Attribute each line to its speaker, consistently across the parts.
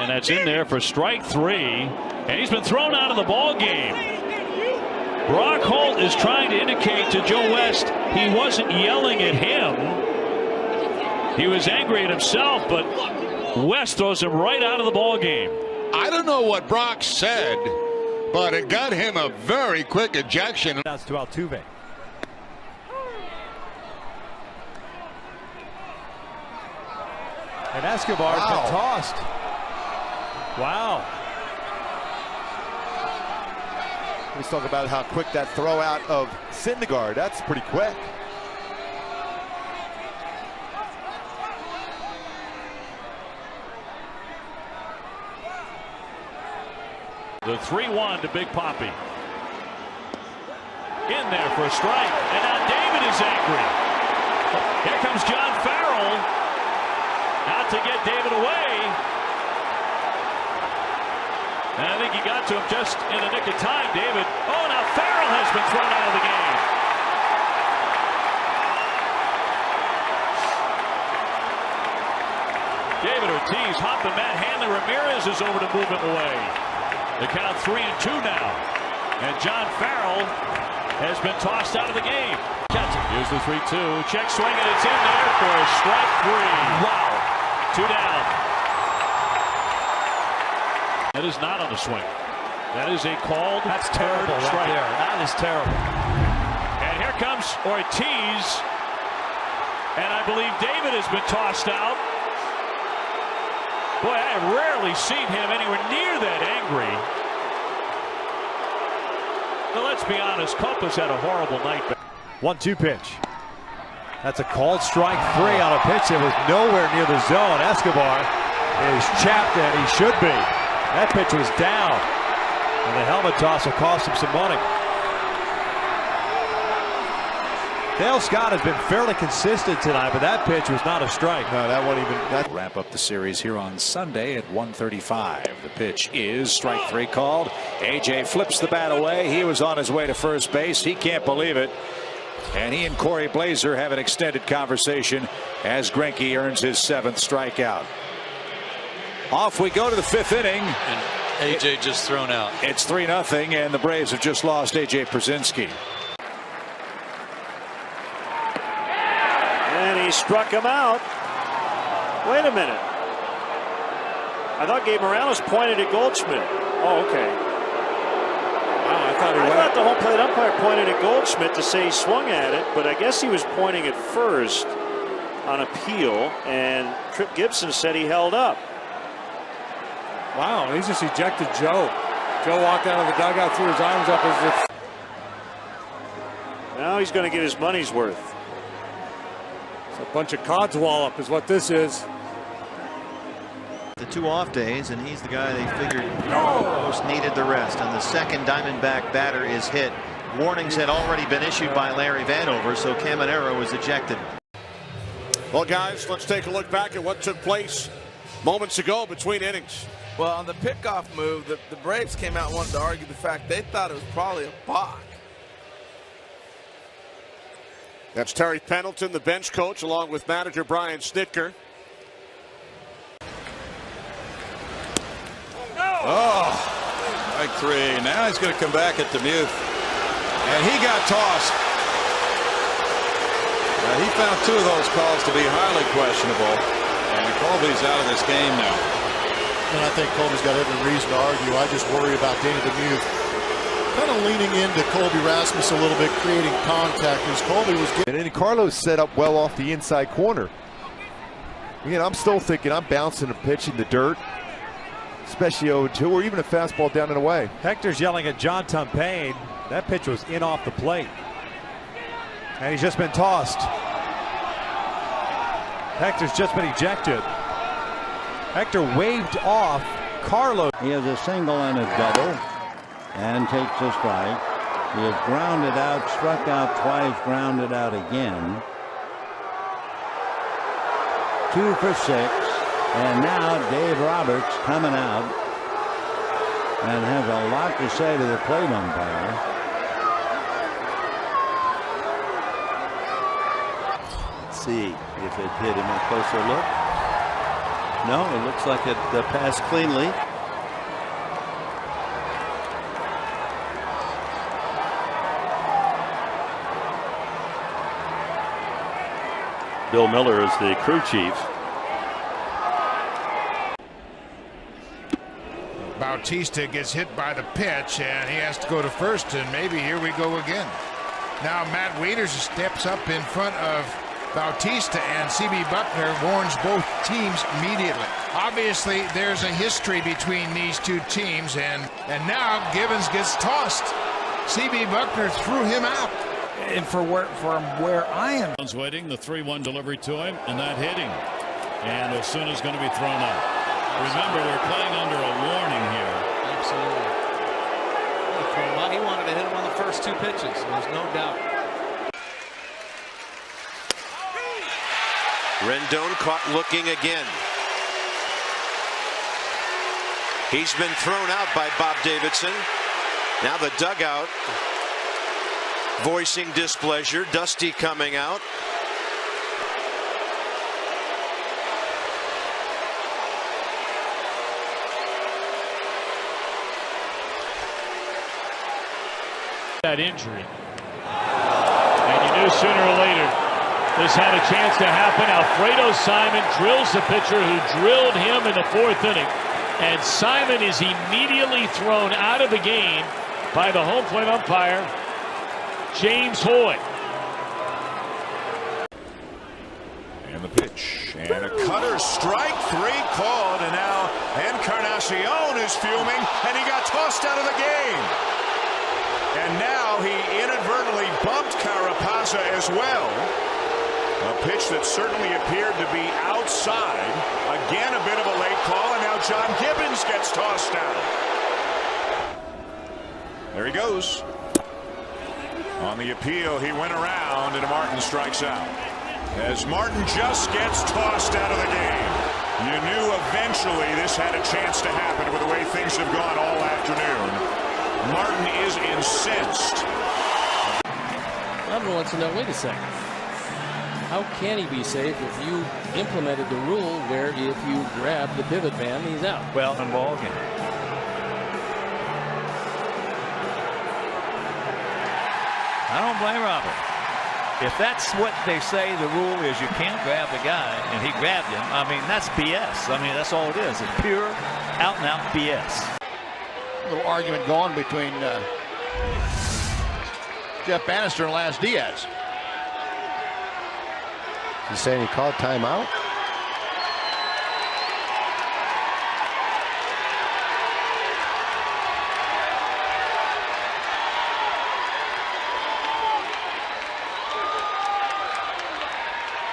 Speaker 1: And that's in there for strike 3. And he's been thrown out of the ball game. Brock Holt is trying to indicate to Joe West he wasn't yelling at him. He was angry at himself, but West throws him right out of the ball game.
Speaker 2: I don't know what Brock said, but it got him a very quick ejection.
Speaker 3: That's to Altuve. And Escobar's been tossed. Wow.
Speaker 4: Let's talk about how quick that throw out of Syndergaard. That's pretty quick.
Speaker 1: The 3-1 to Big Papi. In there for a strike. And now David is angry. Here comes John Farrell. Out to get David away. And I think he got to him just in the nick of time, David. Oh, now Farrell has been thrown out of the game. David Ortiz hopping Matt Hanley. Ramirez is over to move him away. The count 3-2 now. And John Farrell has been tossed out of the game. Here's the 3-2. Check swing, and it's in there for a strike 3. Wow. 2 down. That is not on the swing. That is a called.
Speaker 3: That's terrible right there. That is terrible.
Speaker 1: And here comes Ortiz. And I believe David has been tossed out. Boy, I have rarely seen him anywhere near that angry. Now, let's be honest, Copa's had a horrible night.
Speaker 3: 1-2 pitch. That's a called strike 3 on a pitch that was nowhere near the zone. Escobar is chapped, and he should be. That pitch was down. And the helmet toss will cost him some money. Dale Scott has been fairly consistent tonight, but that pitch was not a strike.
Speaker 4: No, that won't even. That
Speaker 5: wrap up the series here on Sunday at 1:35. The pitch is strike 3 called. AJ flips the bat away. He was on his way to first base. He can't believe it. And he and Corey Blazer have an extended conversation as Greinke earns his 7th strikeout. Off we go to the 5th inning.
Speaker 6: And AJ just thrown out.
Speaker 5: It's 3-0, and the Braves have just lost AJ Pierzynski.
Speaker 7: And he struck him out. Wait a minute. I thought Gabe Morales pointed at Goldschmidt. Oh, okay. I thought the home plate umpire pointed at Goldschmidt to say he swung at it, but I guess he was pointing at first on appeal, and Tripp Gibson said he held up.
Speaker 8: Wow, he just ejected Joe. Joe walked out of the dugout, threw his arms up as if.
Speaker 7: Now he's going to get his money's worth.
Speaker 8: It's a bunch of codswallop is what this is.
Speaker 9: The 2 off days, and he's the guy they figured most needed the rest. And the second Diamondback batter is hit. Warnings had already been issued by Larry Vanover, so Caminero was ejected.
Speaker 10: Well, guys, let's take a look back at what took place moments ago between innings.
Speaker 11: Well, on the pickoff move, the Braves came out and wanted to argue the fact they thought it was probably a balk.
Speaker 10: That's Terry Pendleton, the bench coach, along with manager Brian Snitker.
Speaker 12: Oh, strike 3. Now he's going to come back at Demuth. And he got tossed. He found 2 of those calls to be highly questionable. And Colby's out of this game now.
Speaker 13: And I think Colby's got every reason to argue. I just worry about Danny Demuth kind of leaning into Colby Rasmus a little bit, creating contact as Colby was getting.
Speaker 4: And then Carlos set up well off the inside corner. Again, I'm still thinking I'm bouncing a pitch in the dirt, especially 0-2, or even a fastball down and away.
Speaker 3: Hector's yelling at John Tumpain. That pitch was in off the plate. And he's just been tossed. Hector's just been ejected. Hector waved off Carlos.
Speaker 14: He has a single and a double and takes a strike. He has grounded out, struck out twice, grounded out again. 2 for 6. And now Dave Roberts coming out and has a lot to say to the plate umpire.
Speaker 4: Let's see if it hit him. A closer look.
Speaker 9: No, it looks like it passed cleanly.
Speaker 15: Bill Miller is the crew chief.
Speaker 16: Bautista gets hit by the pitch, and he has to go to first, and maybe here we go again. Now Matt Wieters steps up in front of Bautista, and C.B. Buckner warns both teams immediately. Obviously, there's a history between these two teams, and now Gibbons gets tossed. C.B. Buckner threw him out.
Speaker 17: And from where I am.
Speaker 1: Waiting, the 3-1 delivery to him, and that hitting. And Osuna's going to be thrown out. Remember, we're playing under a warning here.
Speaker 6: Absolutely. He wanted to hit him on the first 2 pitches. There's no doubt.
Speaker 18: Rendon caught looking again. He's been thrown out by Bob Davidson. Now the dugout voicing displeasure. Dusty coming out.
Speaker 1: That injury. And you knew sooner or later this had a chance to happen. Alfredo Simon drills the pitcher who drilled him in the 4th inning. And Simon is immediately thrown out of the game by the home plate umpire, James Hoy.
Speaker 12: And the pitch. And a cutter, strike 3 called. And now Encarnacion is fuming, and he got tossed out of the game. And now he inadvertently bumped Carapazza as well. A pitch that certainly appeared to be outside. Again, a bit of a late call, and now John Gibbons gets tossed out. There he goes. On the appeal, he went around, and Martin strikes out. As Martin just gets tossed out of the game. You knew eventually this had a chance to happen with the way things have gone all afternoon. Martin is incensed.
Speaker 19: Everyone wants to know, wait a second. How can he be safe if you implemented the rule where if you grab the pivot man, he's out?
Speaker 5: Well, in ball game. I don't blame Robert. If that's what they say the rule is, you can't grab the guy, and he grabbed him, I mean, that's BS. I mean, that's all it is. It's pure, out-and-out BS.
Speaker 17: A little argument going between Jeff Bannister and Lance Diaz.
Speaker 4: He's saying he called timeout?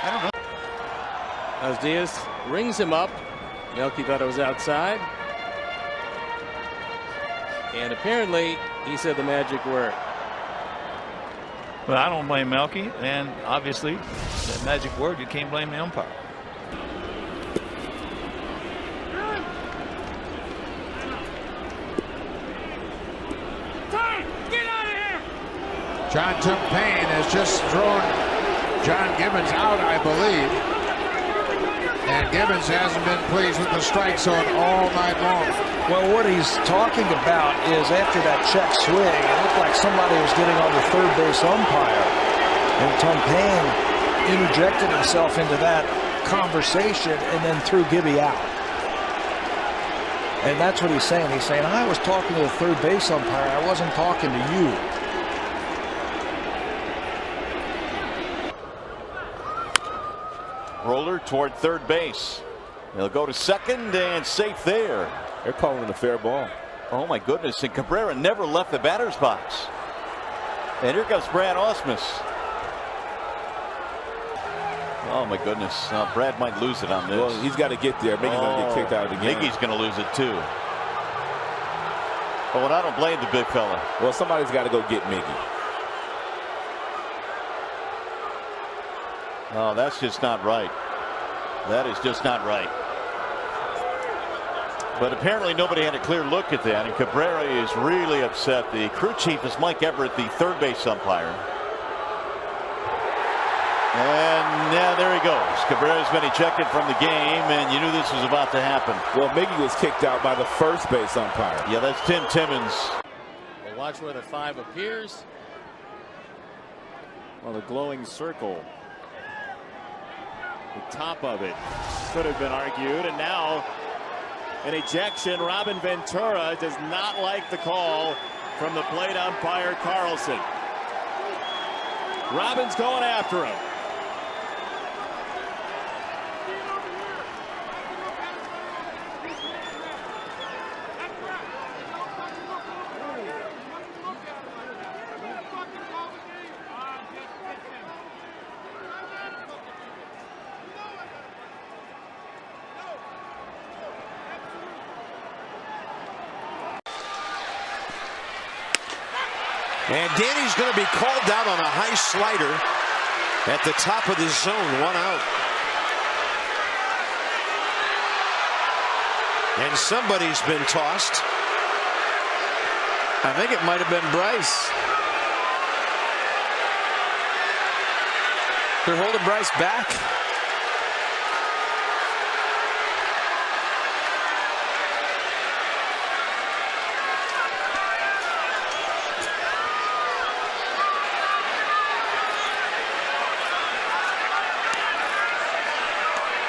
Speaker 19: I don't know. As Diaz rings him up, Melky thought it was outside. And apparently, he said the magic word.
Speaker 5: Well, I don't blame Melky, and obviously, that magic word, you can't blame the umpire.
Speaker 16: John Tumpane has just thrown John Gibbons out, I believe. And Gibbons hasn't been pleased with the strike zone all night long.
Speaker 17: Well, what he's talking about is after that check swing, it looked like somebody was getting on the third base umpire. And Tumpane interjected himself into that conversation and then threw Gibby out. And that's what he's saying. He's saying, I was talking to the third base umpire. I wasn't talking to you.
Speaker 20: Roller toward third base. He'll go to second and safe there. They're calling it a fair ball. Oh my goodness, and Cabrera never left the batter's box. And here comes Brad Ausmus. Oh my goodness, Brad might lose it on this.
Speaker 21: Well, he's got to get there. Mickey's going to get kicked out again.
Speaker 20: Mickey's going to lose it too. But I don't blame the big fella.
Speaker 21: Well, somebody's got to go get Mickey.
Speaker 20: Oh, that's just not right. That is just not right. But apparently nobody had a clear look at that, and Cabrera is really upset. The crew chief is Mike Everett, the third base umpire. And yeah, there he goes. Cabrera's been ejected from the game, and you knew this was about to happen.
Speaker 21: Well, Miggy was kicked out by the first base umpire.
Speaker 20: Yeah, that's Tim Timmons.
Speaker 2: We'll watch where the 5 appears. Well, the glowing circle. The top of it could have been argued, and now an ejection. Robin Ventura does not like the call from the plate umpire Carlson. Robin's going after him.
Speaker 18: And Danny's going to be called out on a high slider at the top of the zone. 1 out. And somebody's been tossed.
Speaker 6: I think it might have been Bryce. They're holding Bryce back.